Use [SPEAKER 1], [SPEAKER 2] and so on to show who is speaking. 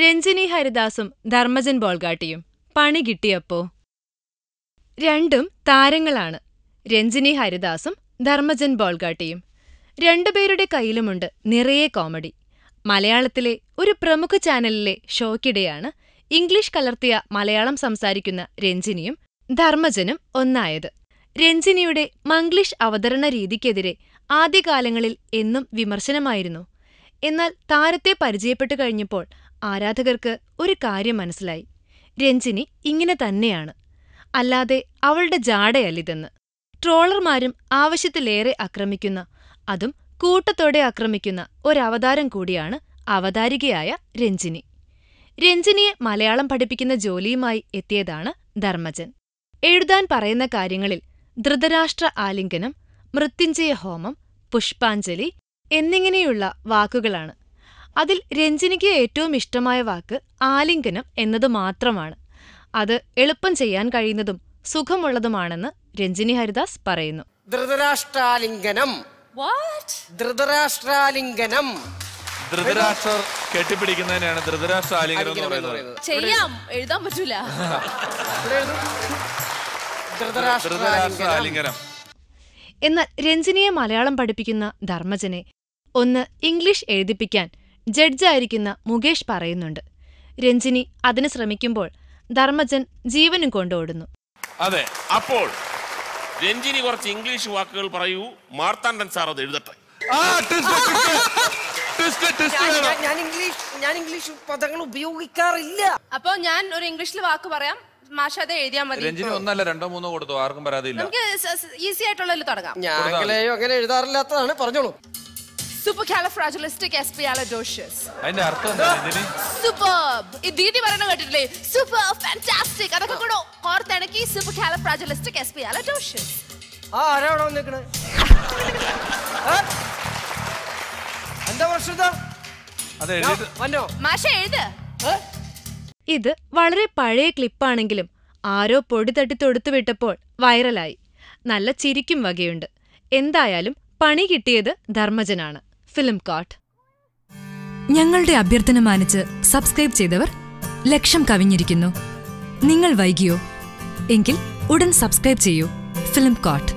[SPEAKER 1] രഞ്ജിനി ഹരിദാസും ധർമ്മജൻ ബോൾഗാട്ടിയും പണി കിട്ടിയപ്പോ. രണ്ടും താരങ്ങളാണ്, രഞ്ജിനി ഹരിദാസും ധർമ്മജൻ ബോൾഗാട്ടിയും. രണ്ടുപേരുടെ കയ്യിലുമുണ്ട് നിറയെ കോമഡി. മലയാളത്തിലെ ഒരു പ്രമുഖ ചാനലിലെ ഷോയ്ക്കിടെയാണ് ഇംഗ്ലീഷ് കലർത്തിയ മലയാളം സംസാരിക്കുന്ന രഞ്ജിനിയും ധർമ്മജനും ഒന്നായത്. രഞ്ജിനിയുടെ മംഗ്ലീഷ് അവതരണ രീതിക്കെതിരെ ആദ്യകാലങ്ങളിൽ എന്നും വിമർശനമായിരുന്നു. എന്നാൽ താരത്തെ പരിചയപ്പെട്ടു കഴിഞ്ഞപ്പോൾ ആരാധകർക്ക് ഒരു കാര്യം മനസ്സിലായി: രഞ്ജിനി ഇങ്ങനെ തന്നെയാണ്, അല്ലാതെ അവളുടെ ജാടയല്ലിതെന്ന്. ട്രോളർമാരും ആവശ്യത്തിലേറെ ആക്രമിക്കുന്ന, അതും കൂട്ടത്തോടെ ആക്രമിക്കുന്ന ഒരവതാരം കൂടിയാണ് അവതാരികയായ രഞ്ജിനി. രഞ്ജിനിയെ മലയാളം പഠിപ്പിക്കുന്ന ജോലിയുമായി എത്തിയതാണ് ധർമ്മജൻ. എഴുതാൻ പറയുന്ന കാര്യങ്ങളിൽ ധൃതരാഷ്ട്ര ആലിംഗനം, മൃത്യുഞ്ജയ ഹോമം, പുഷ്പാഞ്ജലി എന്നിങ്ങനെയുള്ള വാക്കുകളാണ്. അതിൽ രഞ്ജിനിക്ക് ഏറ്റവും ഇഷ്ടമായ വാക്ക് ആലിംഗനം എന്നത് മാത്രമാണ്. അത് എളുപ്പം ചെയ്യാൻ കഴിയുന്നതും സുഖമുള്ളതുമാണെന്ന് രഞ്ജിനി ഹരിദാസ് പറയുന്നു.
[SPEAKER 2] ധൃതരാഷ്ട്രാലിംഗനം. ധൃതരാഷ്ട്രാലിംഗനം.
[SPEAKER 3] ധൃതരാഷ്ട്രർ കെട്ടിപ്പിടിക്കുന്നതിനാണ് ധൃതരാഷ്ട്രാലിംഗനം എന്ന് പറയുന്നത്.
[SPEAKER 4] ചെയ്യാം, എഴുതാൻ പറ്റൂല.
[SPEAKER 3] ധൃതരാഷ്ട്രാലിംഗനം.
[SPEAKER 1] എന്നാൽ രഞ്ജിനിയെ മലയാളം പഠിപ്പിക്കുന്ന ധർമ്മജനെ ഒന്ന് ഇംഗ്ലീഷ് എഴുതിപ്പിക്കാൻ ജഡ്ജായിരിക്കുന്ന മുകേഷ് പറയുന്നുണ്ട്. രഞ്ജിനി അതിന് ശ്രമിക്കുമ്പോൾ ധർമ്മജൻ ജീവനും കൊണ്ടോടുന്നു.
[SPEAKER 5] അതെ, അപ്പോൾ രഞ്ജിനി കുറച്ച് ഇംഗ്ലീഷ് വാക്കുകൾ പറയൂ, മാർത്താണ്ഡൻ സാർ അത് എഴുതട്ടെ.
[SPEAKER 2] ഞാൻ ഇംഗ്ലീഷ് പദങ്ങൾ ഉപയോഗിക്കാറില്ല.
[SPEAKER 4] അപ്പൊ ഞാൻ ഒരു ഇംഗ്ലീഷിൽ വാക്ക് പറയാം, മാഷ അത് എഴുതിയാൽ മതി.
[SPEAKER 3] രഞ്ജിനി ഒന്നല്ല രണ്ടോ മൂന്നോ കൊടുത്തു, ആർക്കും പരാതിയില്ല.
[SPEAKER 4] നമുക്ക് ഈസി ആയിട്ടുള്ളതിൽ തുടങ്ങാം.
[SPEAKER 2] ഞാൻ അങ്ങനെ എഴുതാറില്ലാത്തതാണ്, പറഞ്ഞോളൂ.
[SPEAKER 4] Supercalifragilisticexpialidocious.
[SPEAKER 3] അതിന്റെ അർത്ഥം എന്താ രഞ്ജിനി?
[SPEAKER 4] Superb. ഈ ദീദി പറയുന്നത് കേട്ടിട്ടില്ലേ? Super, fantastic. അതൊക്കെ കൂടെ ഓർത്തിണക്കി supercalifragilisticexpialidocious.
[SPEAKER 2] ആരാ അവിടെ വന്നിരിക്കണേ? എന്താ വർഷത്താ?
[SPEAKER 4] മാഷ എഴുത്.
[SPEAKER 1] ഇത് വളരെ പഴയ ക്ലിപ്പാണെങ്കിലും ആരോ പൊടി തട്ടി തൊടുത്തുവിട്ടപ്പോൾ വൈറലായി. നല്ല ചിരിക്കും വകയുണ്ട്. എന്തായാലും പണി കിട്ടിയത് ധർമ്മജനാണ്. Film coat.
[SPEAKER 6] ഞങ്ങളുടെ അഭ്യർത്ഥന മാനിച്ച് സബ്സ്ക്രൈബ് ചെയ്തവർ ലക്ഷം കവിഞ്ഞിരിക്കുന്നു. നിങ്ങൾ വൈകിയോ? എങ്കിൽ ഉടൻ സബ്സ്ക്രൈബ് ചെയ്യൂ. Film coat.